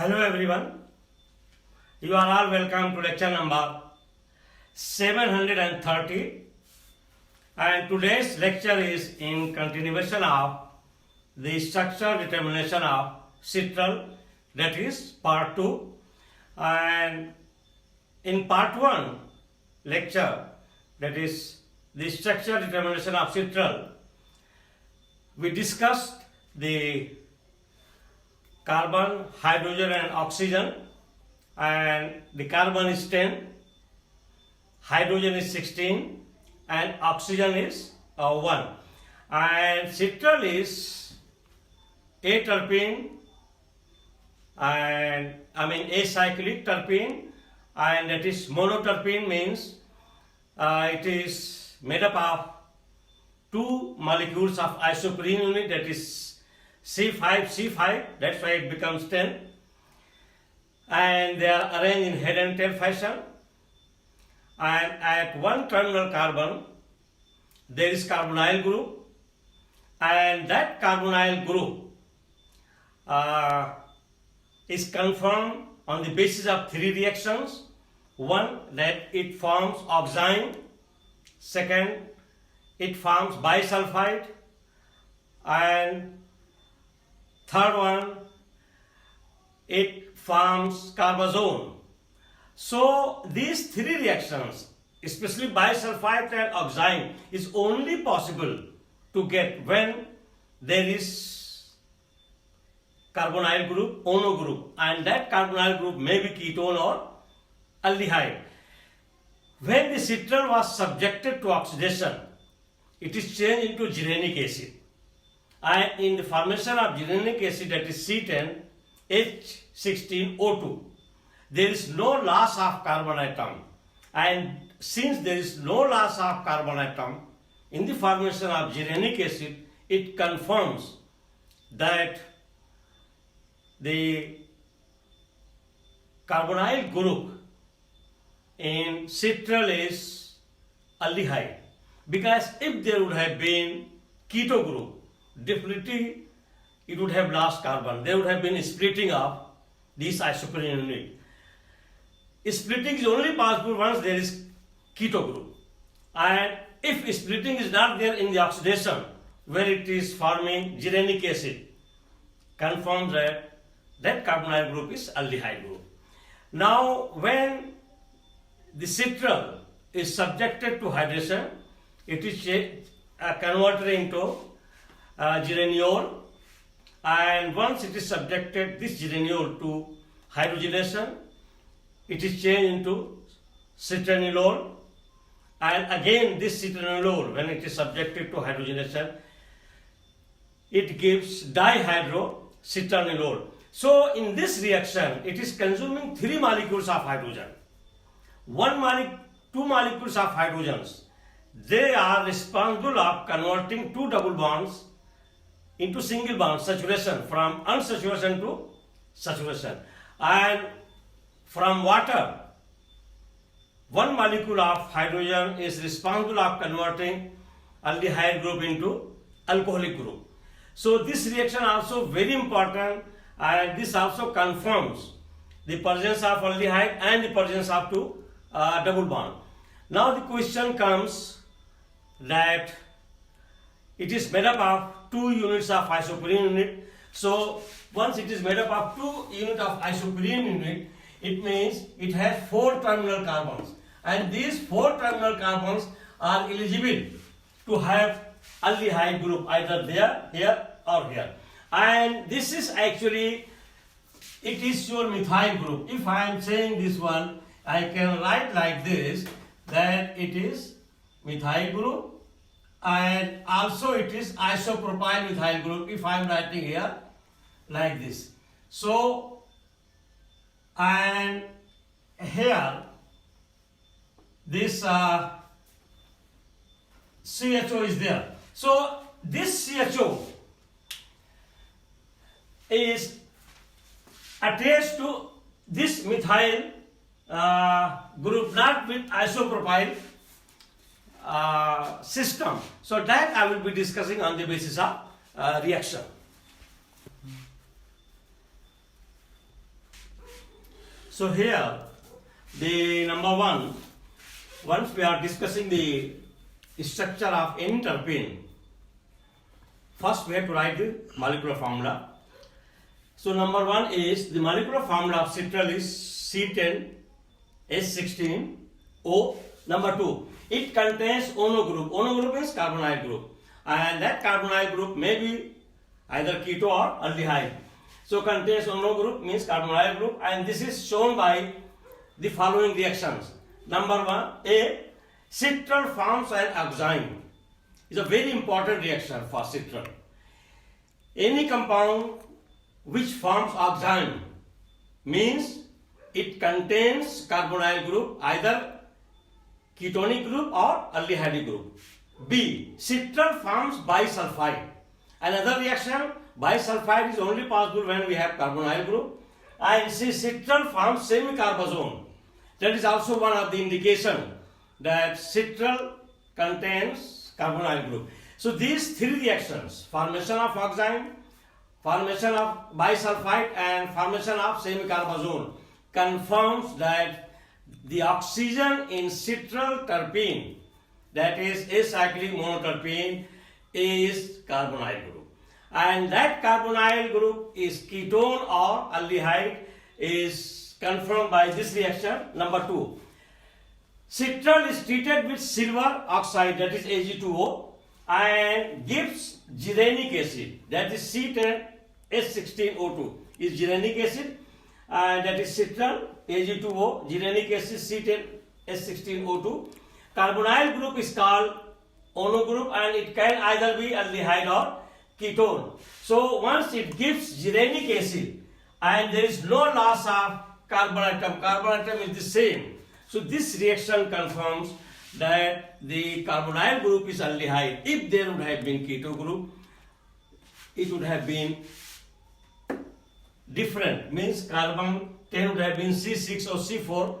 Hello everyone, you are all welcome to lecture number 730, and today's lecture is in continuation of the structural determination of citral, that is part 2. And in part 1 lecture, that is the structural determination of citral, we discussed the carbon, hydrogen and oxygen, and the carbon is 10, hydrogen is 16 and oxygen is 1, and citral is a terpene, and acyclic terpene, and that is monoterpene means it is made up of two molecules of isoprene unit, that is C5, that's why it becomes 10, and they are arranged in head and tail fashion, and at one terminal carbon there is carbonyl group, and that carbonyl group is confirmed on the basis of three reactions. One, that it forms oxime; second, it forms bisulfite; and third one, it forms carbazone. So these three reactions, especially bisulfite and oxime, is only possible to get when there is carbonyl group, ono group, and that carbonyl group may be ketone or aldehyde. When the citral was subjected to oxidation, it is changed into geranic acid. And in the formation of geranic acid, that is C10H16O2, there is no loss of carbon atom. And since there is no loss of carbon atom in the formation of geranic acid, it confirms that the carbonyl group in citral is aldehyde. Because if there would have been keto group, definitely it would have lost carbon. There would have been splitting of this isoprene unit. Splitting is only possible once there is keto group. And if splitting is not there in the oxidation, where it is forming geranic acid, confirms that that carbonyl group is aldehyde group. Now, when the citral is subjected to hydration, it is converted into geraniol, and once it is subjected, this geraniol, to hydrogenation, it is changed into citranolol, and again this citranolol, when it is subjected to hydrogenation, it gives dihydrocitranolol. So in this reaction, it is consuming three molecules of hydrogen. Two molecules of hydrogens, they are responsible of converting two double bonds into single bond, saturation, from unsaturation to saturation. And from water, one molecule of hydrogen is responsible of converting aldehyde group into alcoholic group. So this reaction also very important, and this also confirms the presence of aldehyde and the presence of two double bond. Now the question comes that it is made up of two units of isoprene unit. So once it is made up of two units of isoprene unit, it means it has four terminal carbons, and these four terminal carbons are eligible to have aldehyde group either there, here or here. And this is actually, it is your methyl group. If I am saying this one, I can write like this, that it is methyl group, and also it is isopropyl methyl group if I am writing here like this. So, and here this CHO is there. So this CHO is attached to this methyl group, not with isopropyl system. So that I will be discussing on the basis of reaction. So here, the number one, once we are discussing the structure of any terpene, first we have to write the molecular formula. So number one is the molecular formula of citral is C10H16O. Number two, it contains ono group. Ono group means carbonyl group, and that carbonyl group may be either keto or aldehyde. So contains ono group means carbonyl group, and this is shown by the following reactions. Number one, A, citral forms an oxime. Is a very important reaction for citral. Any compound which forms oxime means it contains carbonyl group, either ketonic group or aldehyde group. B, citral forms bisulfide. Another reaction, bisulfide is only possible when we have carbonyl group. And C, citral forms semicarbazone. That is also one of the indication that citral contains carbonyl group. So these three reactions, formation of oxime, formation of bisulfide, and formation of semicarbazone, confirms that the oxygen in citral terpene, that is acyclic monoterpene, is carbonyl group. And that carbonyl group is ketone or aldehyde, is confirmed by this reaction. Number two, citral is treated with silver oxide, that is Ag2O, and gives gyrenic acid, that is C10H16O2 is gyrenic acid, and that is citral Ag2O, gyrenic acid C10H16O2. Carbonyl group is called ono group, and it can either be aldehyde or ketone. So once it gives gyrenic acid and there is no loss of carbon atom is the same. So this reaction confirms that the carbonyl group is aldehyde. If there would have been keto group, it would have been different, means carbon 10 would have been C6 or C4,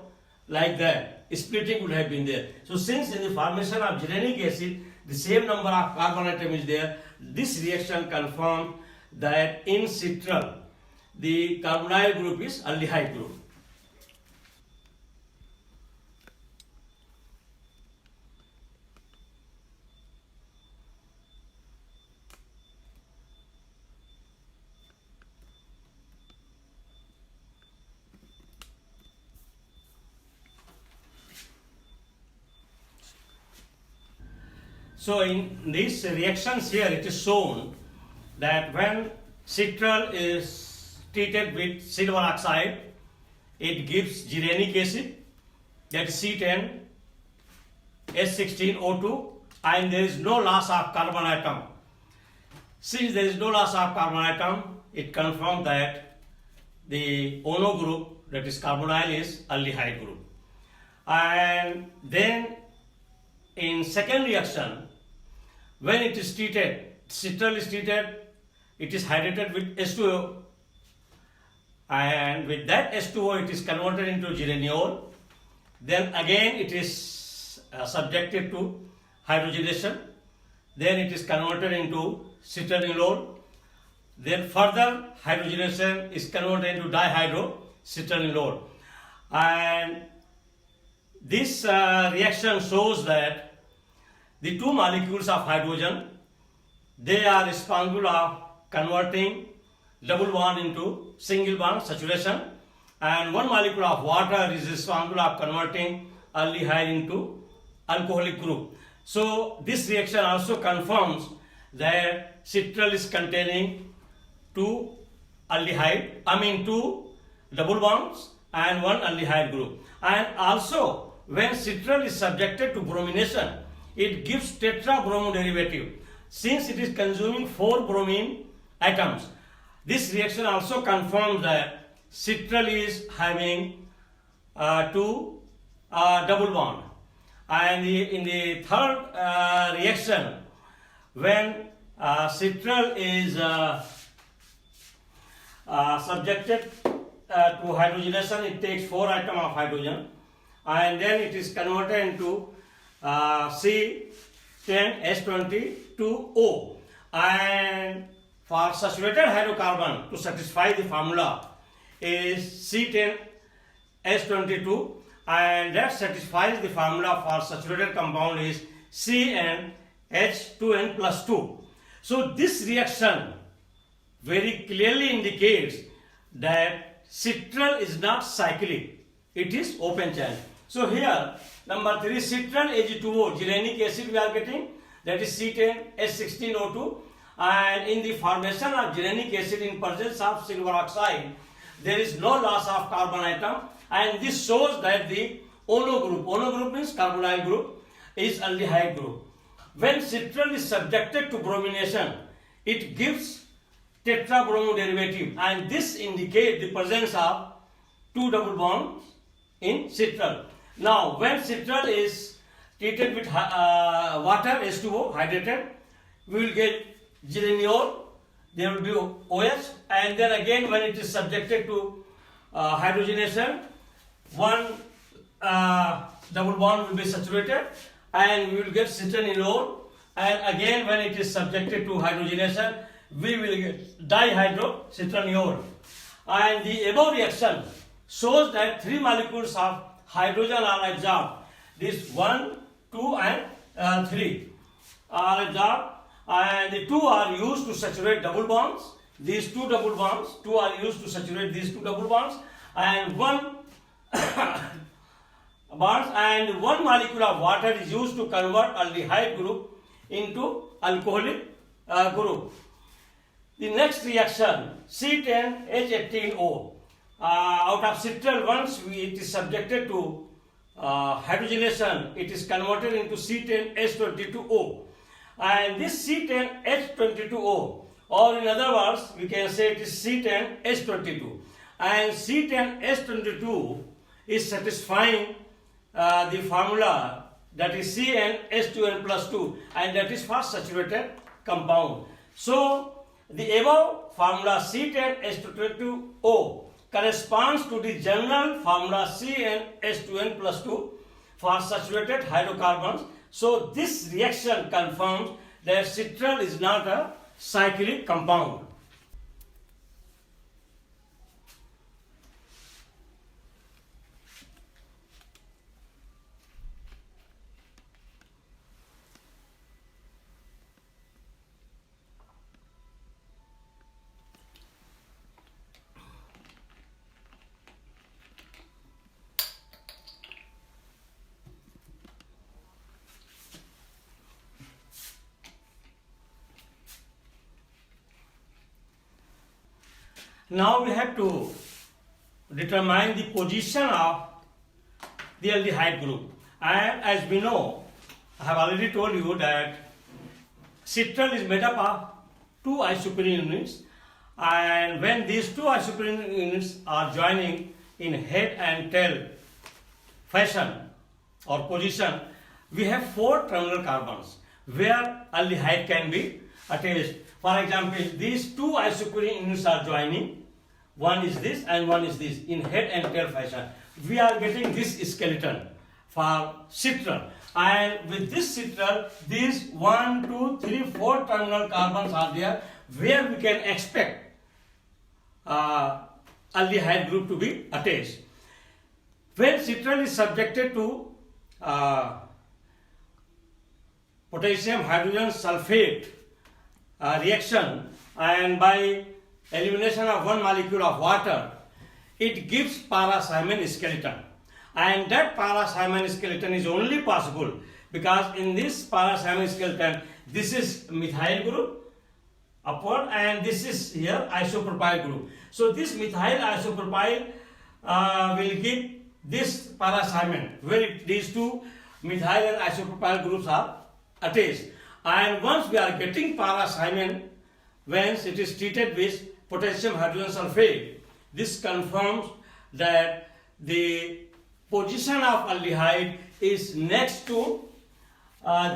like that. Splitting would have been there. So since in the formation of gyrenic acid, the same number of carbon atom is there, this reaction confirms that in citral, the carbonyl group is aldehyde group. So in these reactions here, it is shown that when citral is treated with silver oxide, it gives gyrenic acid, that is C10H16O2, and there is no loss of carbon atom. Since there is no loss of carbon atom, it confirms that the ono group, that is carbonyl, is aldehyde group. And then in second reaction, when it is treated, citral is treated, it is hydrated with H2O, and with that H2O it is converted into geraniol. Then again it is subjected to hydrogenation. Then it is converted into citronellol. Then further hydrogenation is converted into dihydrocitronellol. And this reaction shows that the two molecules of hydrogen, they are responsible of converting double bond into single bond saturation, and one molecule of water is responsible of converting aldehyde into alcoholic group. So this reaction also confirms that citral is containing two double bonds and one aldehyde group. And also when citral is subjected to bromination, it gives tetrabromo derivative. Since it is consuming 4 bromine atoms, this reaction also confirms that citral is having two double bond. And in the third reaction, when citral is subjected to hydrogenation, it takes 4 atoms of hydrogen, and then it is converted into C10H22O. And for saturated hydrocarbon, to satisfy the formula, is H22, and that satisfies the formula for saturated compound is CnH2n plus 2. So this reaction very clearly indicates that citral is not cyclic, it is open chain. So here number 3, citral Ag2O, gyrenic acid we are getting, that is C10H16O2, and in the formation of gyrenic acid in presence of silver oxide there is no loss of carbon atom, and this shows that the ono group means carbonyl group, is aldehyde group. When citral is subjected to bromination, it gives tetrabromo derivative, and this indicates the presence of 2 double bonds in citral. Now when citral is treated with water H2O hydrated, we will get geraniol, there will be OH, and then again when it is subjected to hydrogenation, one double bond will be saturated and we will get citronellol, and again when it is subjected to hydrogenation we will get dihydrocitronellol. And the above reaction shows that 3 molecules of hydrogen are absorbed. This 1, 2 and 3 are absorbed, and the 2 are used to saturate double bonds. These 2 double bonds, 2 are used to saturate these 2 double bonds, and 1 bonds, and 1 molecule of water is used to convert aldehyde group into alcoholic group. The next reaction, C10H18O, out of citral, once it is subjected to hydrogenation, it is converted into C10H22O, and this C10H22O, or in other words we can say it is C10H22, and C10H22 is satisfying the formula, that is CnH2n plus 2, and that is for saturated compound. So the above formula C10H22O corresponds to the general formula CnH2n plus 2 for saturated hydrocarbons. So this reaction confirms that citral is not a cyclic compound. Now we have to determine the position of the aldehyde group, and as we know, I have already told you that citral is made up of 2 isoprene units, and when these 2 isoprene units are joining in head and tail fashion or position, we have 4 terminal carbons where aldehyde can be attached. For example, these 2 isoprene units are joining, one is this and one is this, in head and tail fashion. We are getting this skeleton for citral, and with this citral, these 1, 2, 3, 4 terminal carbons are there where we can expect aldehyde group to be attached. When citral is subjected to potassium hydrogen sulfate reaction, and by elimination of 1 molecule of water, it gives para-Simon skeleton, and that para-Simon skeleton is only possible because in this para-Simon skeleton, this is methyl group upward and this is here isopropyl group. So this methyl isopropyl will give this para-Simon where these 2 methyl and isopropyl groups are attached, and once we are getting para-Simon, once it is treated with potassium hydrogen sulfate, this confirms that the position of aldehyde is next to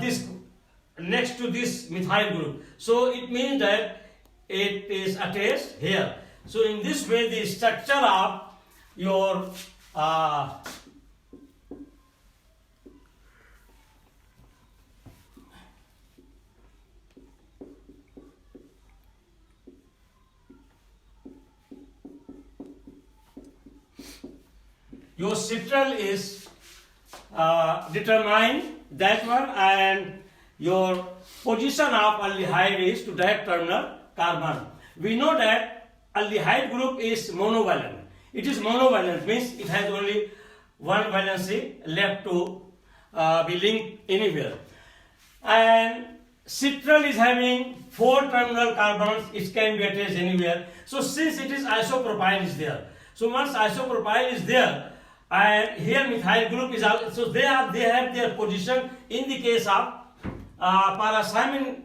this methyl group. So it means that it is attached here. So in this way, the structure of your your citral is determined, that one, and your position of aldehyde is to direct terminal carbon. We know that aldehyde group is monovalent. It is monovalent, means it has only one valency left to be linked anywhere. And citral is having 4 terminal carbons, it can be attached anywhere. So since it is isopropyl is there, so once isopropyl is there, and here methyl group is also, so they have their position in the case of para-Simon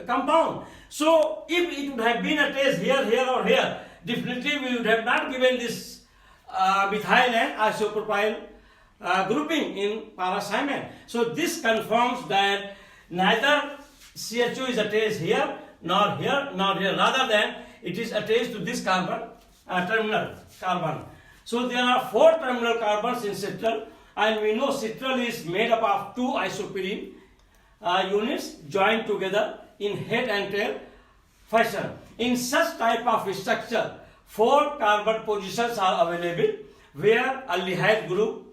compound. So if it would have been attached here, here or here, definitely we would have not given this methyl and isopropyl grouping in para-Simon. So this confirms that neither CHO is attached here, nor here, nor here, rather than it is attached to this carbon, terminal carbon. So there are 4 terminal carbons in citral, and we know citral is made up of 2 isoprene units joined together in head and tail fashion. In such type of structure, 4 carbon positions are available where aldehyde group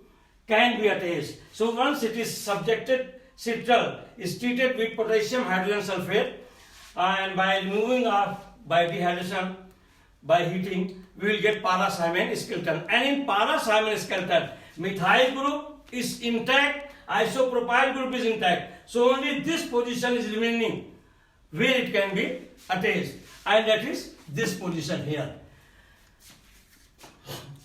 can be attached. So once it is subjected, citral is treated with potassium hydrogen sulfate, and by removing by dehydration, by heating, we will get para-Simon skeleton. And in para-Simon skeleton, methyl group is intact, isopropyl group is intact. So only this position is remaining where it can be attached, and that is this position here.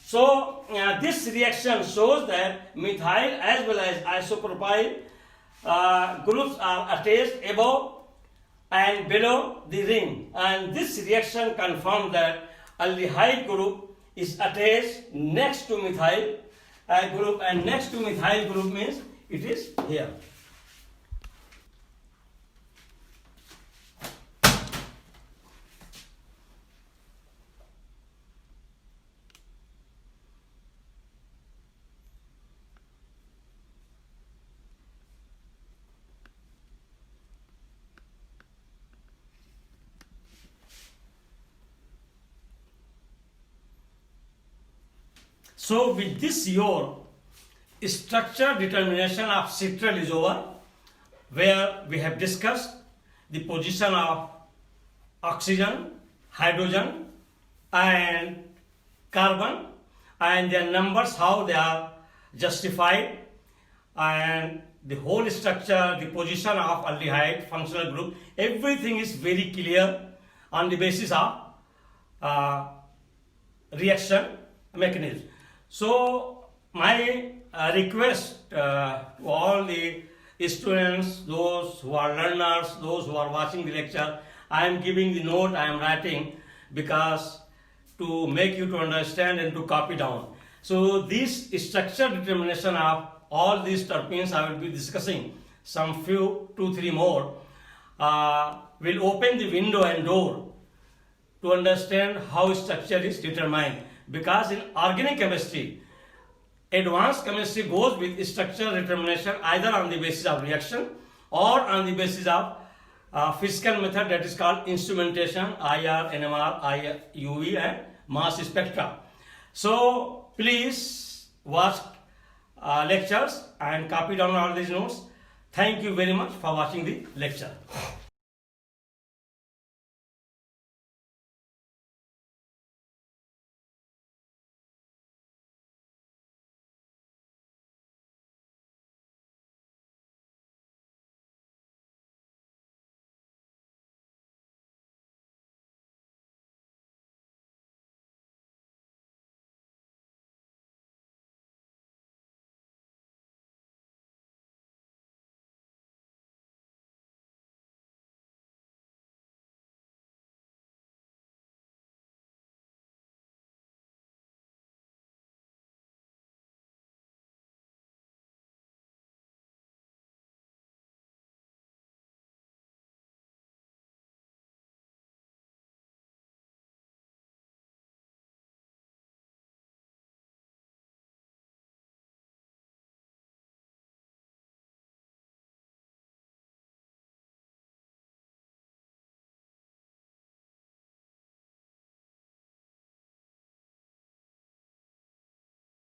So this reaction shows that methyl as well as isopropyl groups are attached above and below the ring, and this reaction confirms that aldehyde group is attached next to methyl group, and next to methyl group means it is here. So with this your structure determination of citral is over, where we have discussed the position of oxygen, hydrogen and carbon and their numbers, how they are justified, and the whole structure, the position of aldehyde functional group, everything is very clear on the basis of reaction mechanism. So my request to all the students, those who are learners, those who are watching the lecture, I am giving the note I am writing because to make you to understand and to copy down. So this structure determination of all these terpenes I will be discussing, some few, 2-3 more, will open the window and door to understand how structure is determined. Because in organic chemistry, advanced chemistry goes with structure determination either on the basis of reaction or on the basis of physical method, that is called instrumentation, IR, NMR, UV and mass spectra. So please watch lectures and copy down all these notes. Thank you very much for watching the lecture.